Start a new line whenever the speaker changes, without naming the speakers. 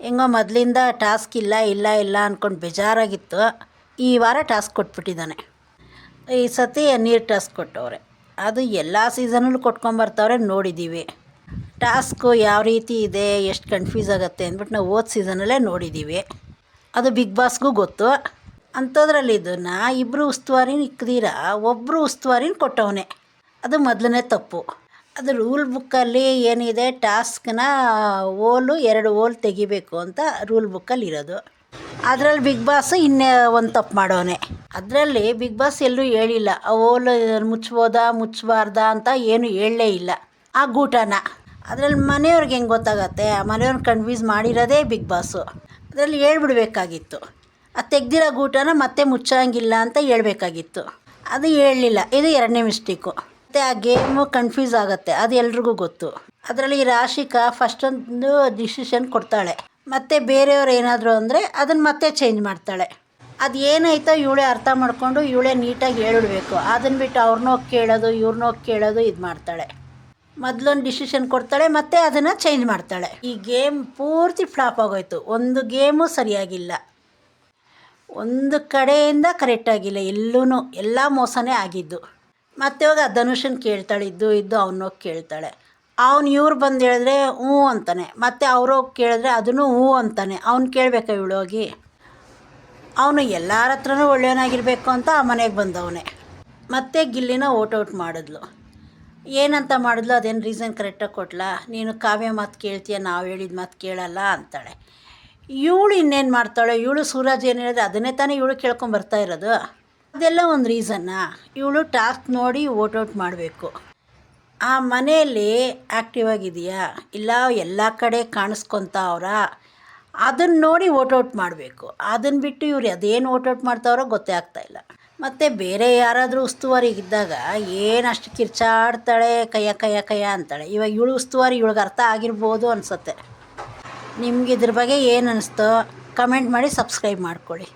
ಹೆಂಗೋ ಮೊದಲಿಂದ ಟಾಸ್ಕ್ ಇಲ್ಲ ಇಲ್ಲ ಇಲ್ಲ ಅಂದ್ಕೊಂಡು ಬೇಜಾರಾಗಿತ್ತು. ಈ ವಾರ ಟಾಸ್ಕ್ ಕೊಟ್ಬಿಟ್ಟಿದ್ದಾನೆ. ಈ ಸತಿ ನೀರು ಟಾಸ್ಕ್ ಕೊಟ್ಟವ್ರೆ. ಅದು ಎಲ್ಲ ಸೀಸನಲ್ಲೂ ಕೊಟ್ಕೊಂಬರ್ತಾವ್ರೆ, ನೋಡಿದ್ದೀವಿ. ಟಾಸ್ಕು ಯಾವ ರೀತಿ ಇದೆ, ಎಷ್ಟು ಕನ್ಫ್ಯೂಸ್ ಆಗುತ್ತೆ ಅಂದ್ಬಿಟ್ಟು ನಾವು ಹೋದ ಸೀಸನಲ್ಲೇ ನೋಡಿದ್ದೀವಿ. ಅದು ಬಿಗ್ ಬಾಸ್ಗೂ ಗೊತ್ತು. ಅಂಥದ್ರಲ್ಲಿ ಇದನ್ನು ಇಬ್ಬರು ಉಸ್ತುವಾರಿನ ಇಕ್ಕದಿರ ಒಬ್ಬರು ಉಸ್ತುವಾರಿನ ಕೊಟ್ಟವನೆ. ಅದು ಮೊದಲನೇ ತಪ್ಪು. ಅದು ರೂಲ್ ಬುಕ್ಕಲ್ಲಿ ಏನಿದೆ, ಟಾಸ್ಕ್ನ ಓಲು 2 ಓಲ್ ತೆಗಿಬೇಕು ಅಂತ ರೂಲ್ ಬುಕ್ಕಲ್ಲಿ ಇರೋದು. ಅದರಲ್ಲಿ ಬಿಗ್ ಬಾಸ್ ಇನ್ನೇ ಒಂದು ತಪ್ಪು ಮಾಡೋನೆ. ಅದರಲ್ಲಿ ಬಿಗ್ ಬಾಸ್ ಎಲ್ಲೂ ಹೇಳಿಲ್ಲ ಆ ಓಲು ಮುಚ್ಬೋದಾ ಮುಚ್ಚಬಾರ್ದಾ ಅಂತ ಏನು ಹೇಳಲೇ ಇಲ್ಲ. ಆ ಗೂಟನ ಅದರಲ್ಲಿ ಮನೆಯವ್ರಿಗೆ ಹೆಂಗೆ ಗೊತ್ತಾಗತ್ತೆ? ಆ ಮನೆಯವ್ರನ್ನ ಕನ್ಫ್ಯೂಸ್ ಮಾಡಿರೋದೇ ಬಿಗ್ ಬಾಸು. ಅದರಲ್ಲಿ ಹೇಳ್ಬಿಡ್ಬೇಕಾಗಿತ್ತು. ಅದು ತೆಗ್ದಿರೋ ಗೂಟನ ಮತ್ತೆ ಮುಚ್ಚೋಂಗಿಲ್ಲ ಅಂತ ಹೇಳ್ಬೇಕಾಗಿತ್ತು. ಅದು ಹೇಳಲಿಲ್ಲ. ಇದು 2ನೇ ಮಿಸ್ಟೇಕು. ಮತ್ತು ಆ ಗೇಮು ಕನ್ಫ್ಯೂಸ್ ಆಗುತ್ತೆ, ಅದು ಎಲ್ರಿಗೂ ಗೊತ್ತು. ಅದರಲ್ಲಿ ರಾಶಿಕಾ ಫಸ್ಟೊಂದು ಡಿಸಿಷನ್ ಕೊಡ್ತಾಳೆ, ಮತ್ತು ಬೇರೆಯವ್ರು ಏನಾದರೂ ಅಂದರೆ ಅದನ್ನು ಮತ್ತೆ ಚೇಂಜ್ ಮಾಡ್ತಾಳೆ. ಅದು ಏನಾಯ್ತೋ ಇವಳೇ ಅರ್ಥ ಮಾಡಿಕೊಂಡು ಇವಳೇ ನೀಟಾಗಿ ಹೇಳ್ಬಿಡ್ಬೇಕು. ಅದನ್ನು ಬಿಟ್ಟು ಅವ್ರನ್ನೋಗಿ ಕೇಳೋದು ಇವ್ರನ್ನೋಗಿ ಕೇಳೋದು ಇದು ಮಾಡ್ತಾಳೆ. ಮೊದಲೊಂದು ಡಿಸಿಷನ್ ಕೊಡ್ತಾಳೆ, ಮತ್ತು ಅದನ್ನು ಚೇಂಜ್ ಮಾಡ್ತಾಳೆ. ಈ ಗೇಮ್ ಪೂರ್ತಿ ಫ್ಲಾಪ್ ಆಗೋಯ್ತು. ಒಂದು ಗೇಮು ಸರಿಯಾಗಿಲ್ಲ, ಒಂದು ಕಡೆಯಿಂದ ಕರೆಕ್ಟಾಗಿಲ್ಲ. ಎಲ್ಲ ಮೋಸನೇ ಆಗಿದ್ದು. ಮತ್ತು ಇವಾಗ ಧನುಷನ್ ಕೇಳ್ತಾಳೆ, ಇದ್ದು ಅವನೋಗಿ ಕೇಳ್ತಾಳೆ. ಅವ್ನು ಇವ್ರು ಬಂದು ಹೇಳಿದ್ರೆ ಹ್ಞೂ ಅಂತಾನೆ, ಮತ್ತು ಅವ್ರೋಗಿ ಕೇಳಿದ್ರೆ ಅದನ್ನು ಹ್ಞೂ ಅಂತಾನೆ. ಅವ್ನು ಕೇಳಬೇಕಾ ಇವಳೋಗಿ? ಅವನು ಎಲ್ಲರ ಹತ್ರನೂ ಒಳ್ಳೆಯವನಾಗಿರಬೇಕು ಅಂತ ಆ ಮನೆಗೆ ಬಂದವನೇ. ಮತ್ತೆ ಗಿಲ್ಲಿನ ಔಟ್ ಮಾಡಿದ್ಲು. ಏನಂತ ಮಾಡಿದ್ಲು? ಅದೇನು ರೀಸನ್ ಕರೆಕ್ಟಾಗಿ ಕೊಟ್ಲಾ? ನೀನು ಕಾವ್ಯ ಮಾತು ಕೇಳ್ತೀಯ, ನಾವು ಹೇಳಿದ ಮಾತು ಕೇಳಲ್ಲ ಅಂತಾಳೆ. ಇವಳು ಇನ್ನೇನು ಮಾಡ್ತಾಳೆ? ಇವಳು ಸೂರಜ್ ಏನು ಹೇಳಿದ್ರೆ ಅದನ್ನೇ ತಾನೇ ಇವಳು ಕೇಳ್ಕೊಂಬರ್ತಾ ಇರೋದು. ಅದೆಲ್ಲ ಒಂದು ರೀಸನ್ನಾ? ಇವಳು ಟಾಸ್ಕ್ ನೋಡಿ ಔಟ್ ಮಾಡಬೇಕು. ಆ ಮನೆಯಲ್ಲಿ ಆ್ಯಕ್ಟಿವ್ ಆಗಿದೆಯಾ ಇಲ್ಲ ಎಲ್ಲ ಕಡೆ ಕಾಣಿಸ್ಕೊತಾವ್ರ, ಅದನ್ನು ನೋಡಿ ಔಟ್ ಮಾಡಬೇಕು. ಅದನ್ನು ಬಿಟ್ಟು ಇವ್ರು ಅದೇನು ಔಟ್ ಮಾಡ್ತಾವ್ರೋ ಗೊತ್ತೇ ಆಗ್ತಾಯಿಲ್ಲ. ಮತ್ತು ಬೇರೆ ಯಾರಾದರೂ ಉಸ್ತುವಾರಿಗಿದ್ದಾಗ ಏನಷ್ಟು ಕಿರ್ಚಾಡ್ತಾಳೆ, ಕಯ್ಯ ಅಂತಾಳೆ. ಇವಾಗ ಇವಳು ಉಸ್ತುವಾರಿ, ಇವಳಿಗೆ ಅರ್ಥ ಆಗಿರ್ಬೋದು ಅನಿಸುತ್ತೆ. ನಿಮ್ಗೆ ಇದ್ರ ಬಗ್ಗೆ ಏನು ಅನ್ನಿಸ್ತೋ ಕಮೆಂಟ್ ಮಾಡಿ, ಸಬ್ಸ್ಕ್ರೈಬ್ ಮಾಡ್ಕೊಳ್ಳಿ.